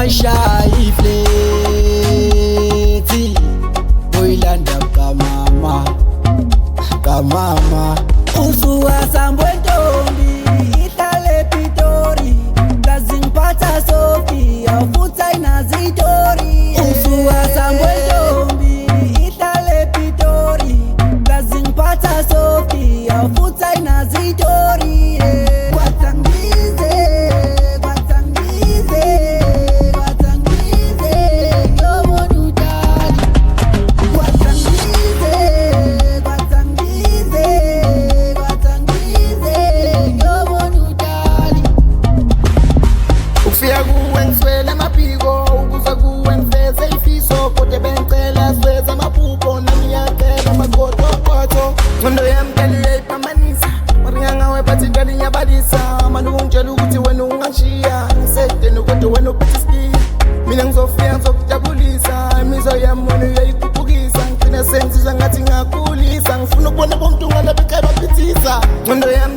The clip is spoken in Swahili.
ungashaya ifleti uyilanda kamama usuka Sambwe ntombi ihlale Pitori ngazingiphatha Sophia futhi ayinazitori usuka Sambwe ntombi ihlale Pitori ngazingiphatha Sophia futhi ayinazitori Ngiswele amapiko ukuze kuwe ngifeze ifiso kodwa bengicela siweza amaphupho nami yakela amagotogoto ngcondo yami ngeli uyayiphambanisa waringa ngawe bathi ngeli ngiyabalisa manje ungitshela ukuthi wena ungashiya ngisedeni kodwa wena uphethe iskiya mina ngizofika ngizokujabulisa imizwa yami wena uyayikhuphukisa ngigcina sengizizwa ngathi ngakhulisa ngifuna ukubona bonke ungalapha ekhaya baphithisa ngcondo yami